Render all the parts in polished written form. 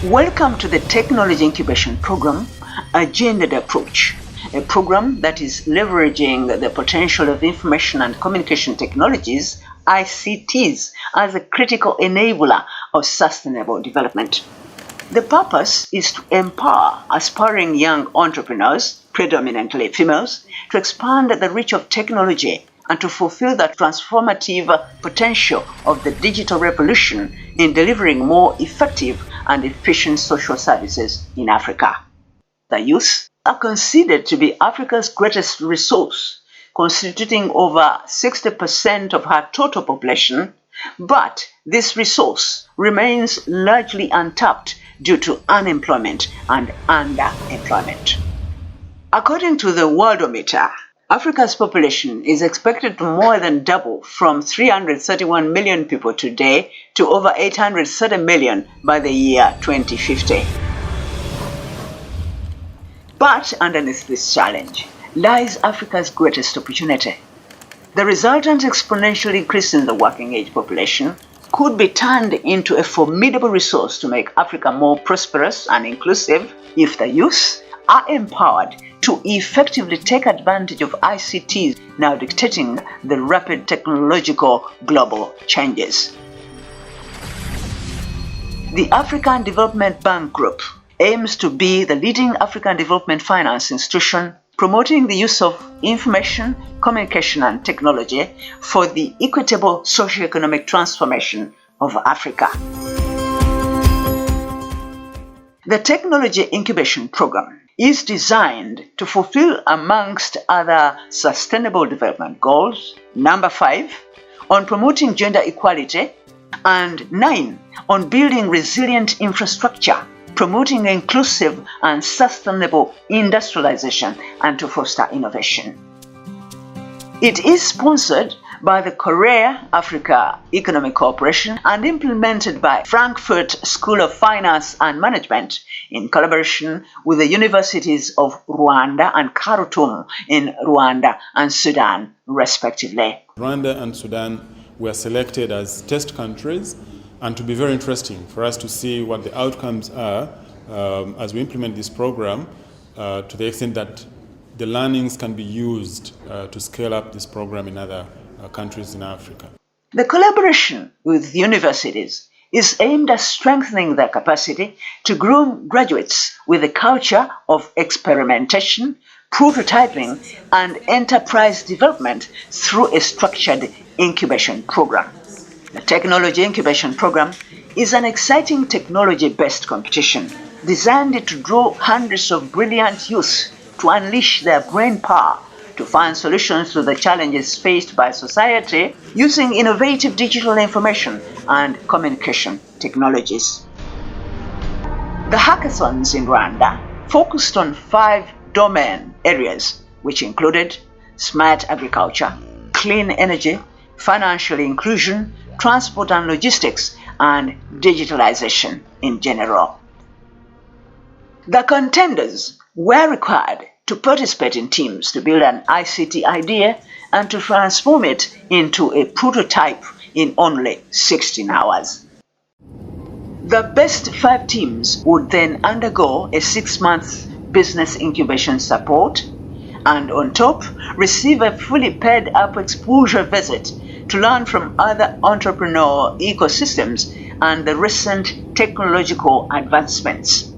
Welcome to the Technology Incubation Program, a gendered approach, a program that is leveraging the potential of information and communication technologies, ICTs, as a critical enabler of sustainable development. The purpose is to empower aspiring young entrepreneurs, predominantly females, to expand the reach of technology and to fulfill the transformative potential of the digital revolution in delivering more effective and efficient social services in Africa. The youth are considered to be Africa's greatest resource, constituting over 60% of her total population, but this resource remains largely untapped due to unemployment and underemployment. According to the Worldometer, Africa's population is expected to more than double from 331 million people today to over 830 million by the year 2050. But underneath this challenge lies Africa's greatest opportunity. The resultant exponential increase in the working age population could be turned into a formidable resource to make Africa more prosperous and inclusive if the youth are empowered to effectively take advantage of ICTs now dictating the rapid technological global changes. The African Development Bank Group aims to be the leading African development finance institution promoting the use of information, communication, and technology for the equitable socio-economic transformation of Africa. The Technology Incubation Program is designed to fulfill, amongst other sustainable development goals, number 5, on promoting gender equality, and 9, on building resilient infrastructure, promoting inclusive and sustainable industrialization, and to foster innovation. It is sponsored by the Korea-Africa Economic Cooperation and implemented by Frankfurt School of Finance and Management in collaboration with the universities of Rwanda and Khartoum in Rwanda and Sudan, respectively. Rwanda and Sudan were selected as test countries, and to be very interesting for us to see what the outcomes are as we implement this program to the extent that the learnings can be used to scale up this program in other countries in Africa. The collaboration with universities is aimed at strengthening their capacity to groom graduates with a culture of experimentation, prototyping, and enterprise development through a structured incubation program. The Technology Incubation Program is an exciting technology-based competition designed to draw hundreds of brilliant youth to unleash their brain power to find solutions to the challenges faced by society using innovative digital information and communication technologies. The hackathons in Rwanda focused on 5 domain areas, which included smart agriculture, clean energy, financial inclusion, transport and logistics, and digitalization in general. The contenders were required to participate in teams to build an ICT idea and to transform it into a prototype in only 16 hours. The best 5 teams would then undergo a 6-month business incubation support and on top receive a fully paid up exposure visit to learn from other entrepreneurial ecosystems and the recent technological advancements.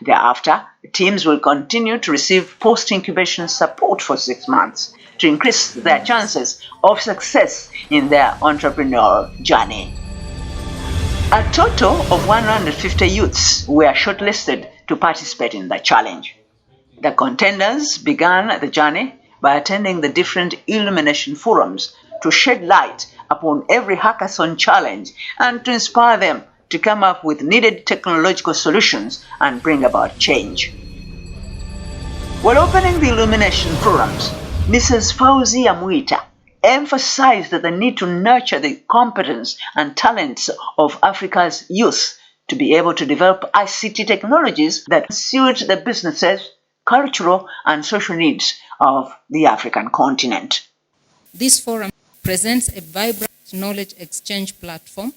Thereafter, teams will continue to receive post-incubation support for 6 months to increase their chances of success in their entrepreneurial journey. A total of 150 youths were shortlisted to participate in the challenge. The contenders began the journey by attending the different Illumination Forums to shed light upon every hackathon challenge and to inspire them to come up with needed technological solutions and bring about change. While opening the Illumination Forums, Mrs. Fauzia Mwita emphasized the need to nurture the competence and talents of Africa's youth to be able to develop ICT technologies that suit the businesses, cultural, and social needs of the African continent. This forum presents a vibrant knowledge exchange platform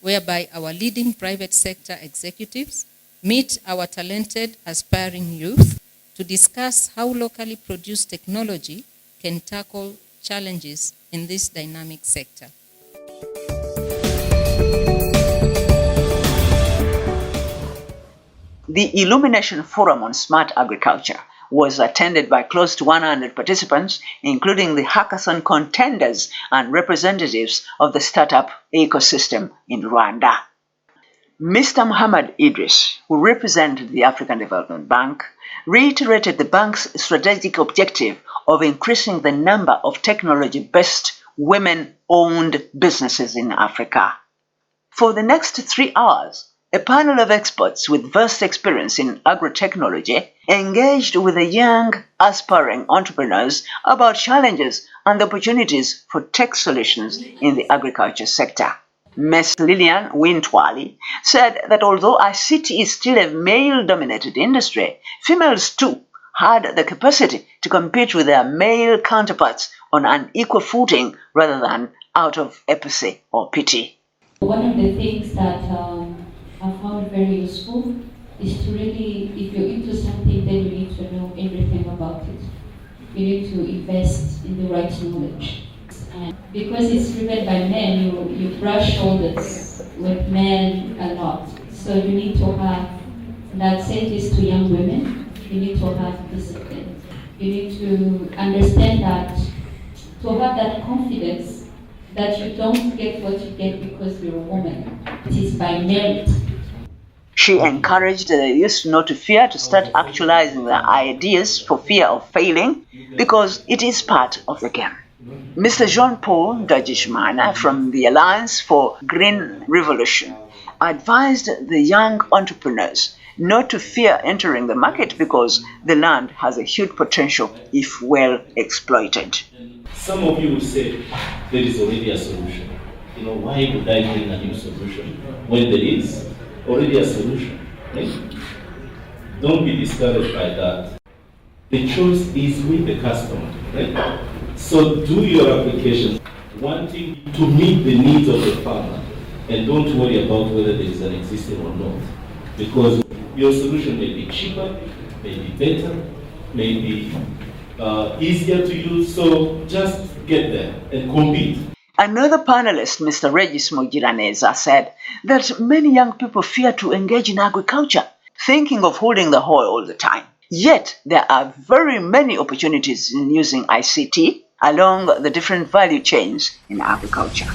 whereby our leading private sector executives meet our talented aspiring youth to discuss how locally produced technology can tackle challenges in this dynamic sector. The Illumination Forum on Smart Agriculture was attended by close to 100 participants, including the hackathon contenders and representatives of the startup ecosystem in Rwanda. Mr. Muhammad Idris, who represented the African Development Bank, reiterated the bank's strategic objective of increasing the number of technology-based women-owned businesses in Africa. For the next 3 hours, a panel of experts with vast experience in agrotechnology engaged with the young, aspiring entrepreneurs about challenges and opportunities for tech solutions in the agriculture sector. Ms. Lillian Wintwali said that although ICT is still a male-dominated industry, females too had the capacity to compete with their male counterparts on an equal footing rather than out of apathy or pity. One of the things that I found very useful is to really, if you're into something, then you need to know everything about it. You need to invest in the right knowledge. And because it's driven by men, you brush shoulders with men a lot. So you need to have, and I'd say this to young women, you need to have discipline. You need to understand that, to have that confidence that you don't get what you get because you're a woman. It is by merit. She encouraged the youth not to fear to start actualizing their ideas for fear of failing, because it is part of the game. Mr. Jean-Paul Dajishmana from the Alliance for Green Revolution advised the young entrepreneurs not to fear entering the market because the land has a huge potential if well exploited. Some of you will say, there is already a solution. Why would I bring a new solution when there is already a solution? Right? Don't be discouraged by that. The choice is with the customer. Right? So do your application wanting to meet the needs of the farmer, and don't worry about whether there is an existing or not. Because your solution may be cheaper, may be better, may be easier to use, so just get there and compete. Another panelist, Mr. Regis Mugiraneza, said that many young people fear to engage in agriculture, thinking of holding the hoe all the time. Yet, there are very many opportunities in using ICT along the different value chains in agriculture.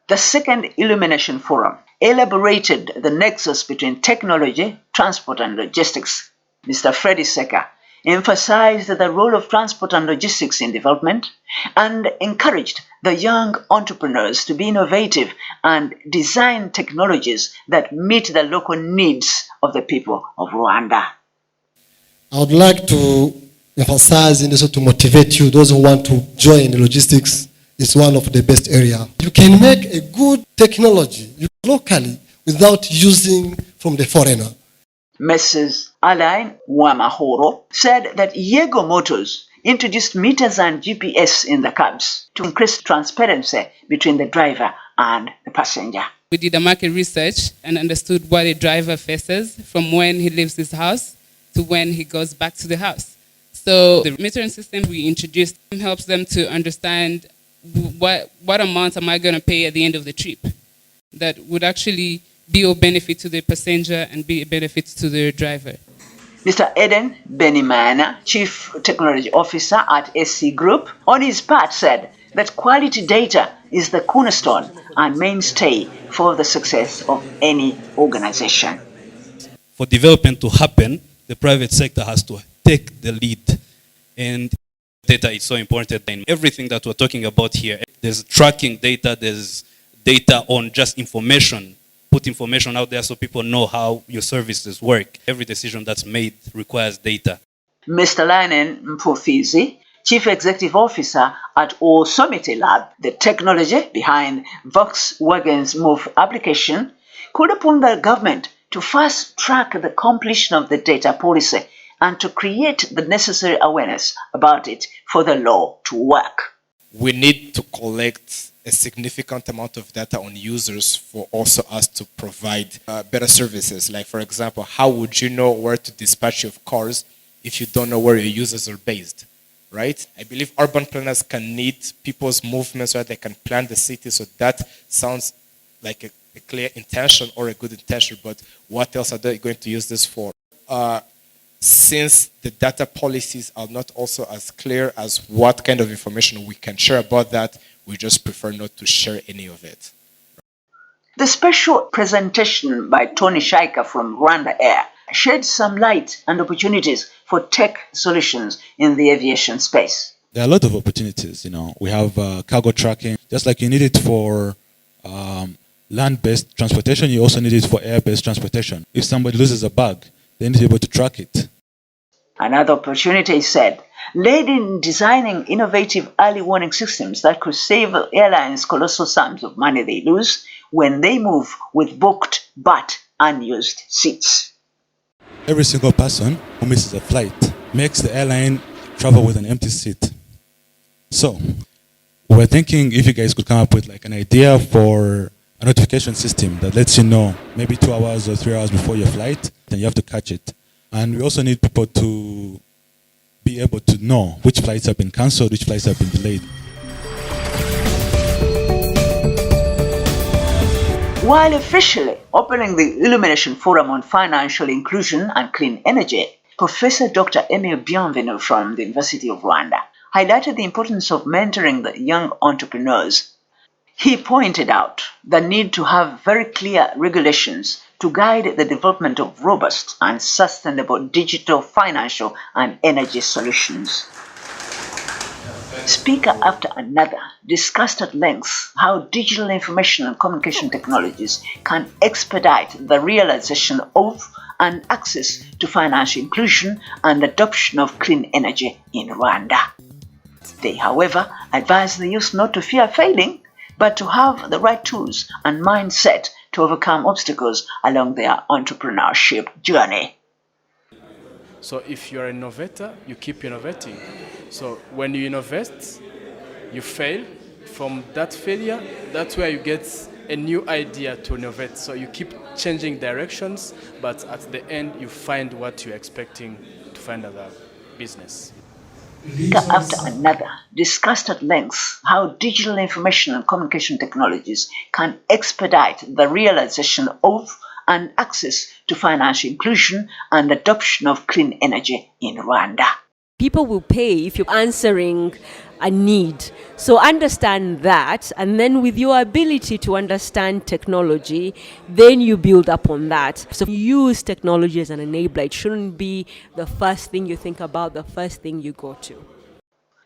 The second Illumination Forum elaborated the nexus between technology, transport, and logistics. Mr. Freddy Seka emphasized the role of transport and logistics in development and encouraged the young entrepreneurs to be innovative and design technologies that meet the local needs of the people of Rwanda. I would like to emphasize and also to motivate you, those who want to join logistics. It's one of the best areas. You can make a good technology locally without using from the foreigner. Mrs. Alain Wamahoro said that Yego Motors introduced meters and GPS in the cabs to increase transparency between the driver and the passenger. We did a market research and understood what a driver faces from when he leaves his house to when he goes back to the house. So the metering system we introduced helps them to understand what amount am I going to pay at the end of the trip that would actually be of benefit to the passenger and be a benefit to the driver. Mr. Eden Benimana, Chief Technology Officer at SC Group, on his part said that quality data is the cornerstone and mainstay for the success of any organization. For development to happen, the private sector has to take the lead, and data is so important in everything that we're talking about here. There's tracking data, there's data on just information. Put information out there so people know how your services work. Every decision that's made requires data. Mr. Linen Mpofizi, Chief Executive Officer at Osomite Lab, the technology behind Volkswagen's Move application, called upon the government to fast-track the completion of the data policy and to create the necessary awareness about it for the law to work. we need to collect a significant amount of data on users for also us to provide better services. Like, for example, how would you know where to dispatch your cars if you don't know where your users are based, right? I believe urban planners can need people's movements so that they can plan the city. So that sounds like a clear intention or a good intention, but what else are they going to use this for? Since the data policies are not also as clear as what kind of information we can share about that, we just prefer not to share any of it. The special presentation by Tony Shaika from Rwanda Air shed some light and opportunities for tech solutions in the aviation space. There are a lot of opportunities. We have cargo tracking, just like you need it for land-based transportation, you also need it for air-based transportation. If somebody loses a bag, they need to be able to track it. Another opportunity, he said, lay in designing innovative early warning systems that could save airlines colossal sums of money they lose when they move with booked but unused seats. Every single person who misses a flight makes the airline travel with an empty seat. So, we're thinking if you guys could come up with like an idea for a notification system that lets you know maybe 2 hours or 3 hours before your flight, then you have to catch it. And we also need people to be able to know which flights have been cancelled, which flights have been delayed. While officially opening the Illuminations Forum on Financial Inclusion and Clean Energy, Professor Dr. Emile Bienvenu from the University of Rwanda highlighted the importance of mentoring the young entrepreneurs. He pointed out the need to have very clear regulations to guide the development of robust and sustainable digital, financial, and energy solutions. Speaker after another discussed at length how digital information and communication technologies can expedite the realization of and access to financial inclusion and adoption of clean energy in Rwanda. They, however, advise the youth not to fear failing, but to have the right tools and mindset to overcome obstacles along their entrepreneurship journey. So if you're an innovator, you keep innovating. So when you innovate, you fail. From that failure, that's where you get a new idea to innovate. So you keep changing directions, but at the end, you find what you're expecting to find as a business. After another discussed at length how digital information and communication technologies can expedite the realization of and access to financial inclusion and adoption of clean energy in Rwanda. People will pay if you're answering a need. So understand that, and then with your ability to understand technology, then you build up on that. So use technology as an enabler. It shouldn't be the first thing you think about, the first thing you go to.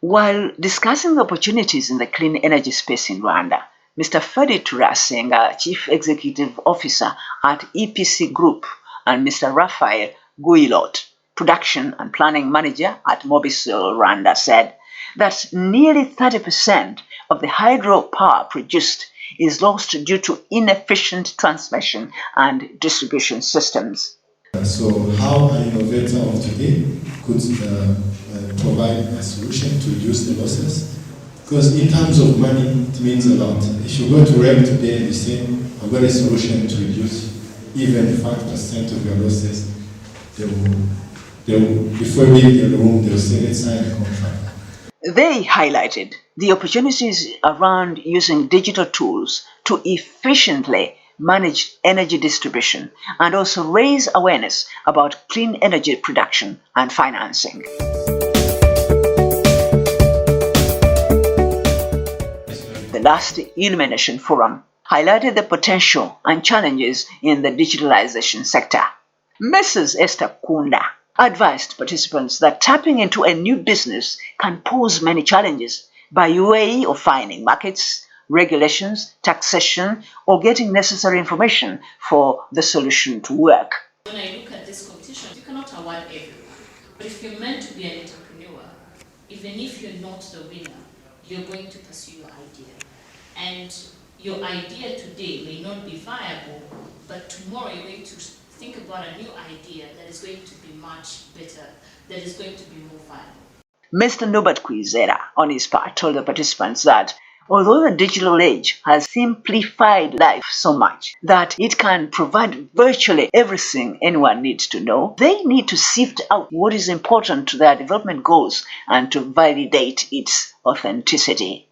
While discussing the opportunities in the clean energy space in Rwanda, Mr. Fadi Turasenga, Chief Executive Officer at EPC Group, and Mr. Raphael Guilot, Production and Planning Manager at Mobisol Rwanda, said that nearly 30% of the hydro power produced is lost due to inefficient transmission and distribution systems. So how an innovator of today could provide a solution to reduce the losses? Because in terms of money, it means a lot. If you go to REM today and you say, I've got a solution to reduce even 5% of your losses, before we leave the room, they'll say, let's sign a contract. They highlighted the opportunities around using digital tools to efficiently manage energy distribution and also raise awareness about clean energy production and financing. The last Illuminations Forum highlighted the potential and challenges in the digitalization sector. Mrs. Esther Kunda advised participants that tapping into a new business can pose many challenges by way of finding markets, regulations, taxation, or getting necessary information for the solution to work. When I look at this competition, you cannot award everyone. But if you're meant to be an entrepreneur, even if you're not the winner, you're going to pursue your idea. And your idea today may not be viable, but tomorrow you're going to think about a new idea that is going to be much better, that is going to be more viable. Mr. Norbert Kwizera, on his part, told the participants that although the digital age has simplified life so much that it can provide virtually everything anyone needs to know, they need to sift out what is important to their development goals and to validate its authenticity.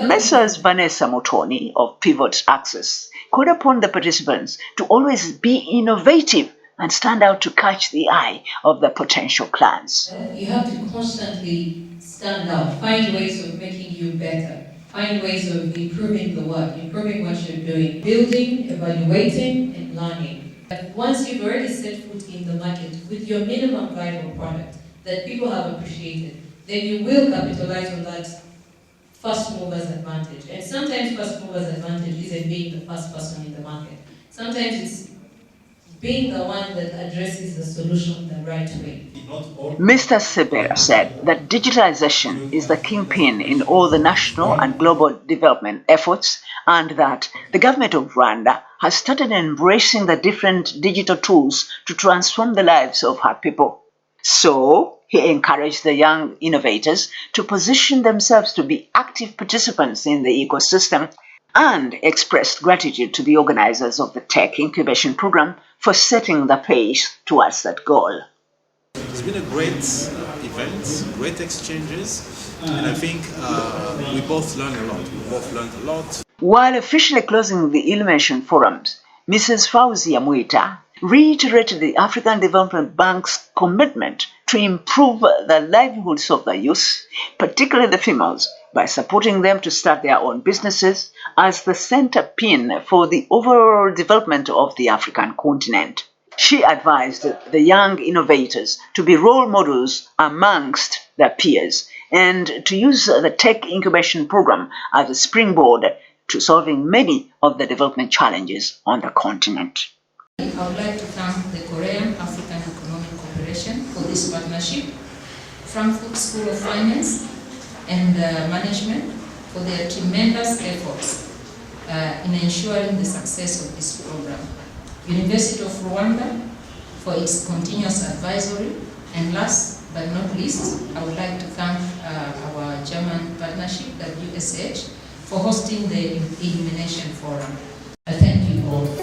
Messrs. Vanessa Motoni of Pivot Access called upon the participants to always be innovative and stand out to catch the eye of the potential clients. You have to constantly stand out, find ways of making you better, find ways of improving the work, improving what you're doing, building, evaluating, and learning. But once you've already set foot in the market with your minimum viable product that people have appreciated, then you will capitalize on that first mover's advantage. And sometimes first mover's advantage isn't being the first person in the market. Sometimes it's being the one that addresses the solution the right way. Mr. Sebera said that digitalization is the kingpin in all the national and global development efforts, and that the government of Rwanda has started embracing the different digital tools to transform the lives of her people. So, he encouraged the young innovators to position themselves to be active participants in the ecosystem and expressed gratitude to the organizers of the Tech Incubation Program for setting the pace towards that goal. It's been a great event, great exchanges, and I think we both learned a lot. While officially closing the Illuminations Forums, Mrs. Fauzia Mwita reiterated the African Development Bank's commitment to improve the livelihoods of the youth, particularly the females, by supporting them to start their own businesses as the center pin for the overall development of the African continent. She advised the young innovators to be role models amongst their peers and to use the Tech Incubation Program as a springboard to solving many of the development challenges on the continent. I would like to thank the Korean African Economic Cooperation for this partnership, Frankfurt School of Finance and Management for their tremendous efforts in ensuring the success of this program, University of Rwanda for its continuous advisory, and last but not least, I would like to thank our German partnership, WSH, for hosting the Illumination Forum. Thank you all.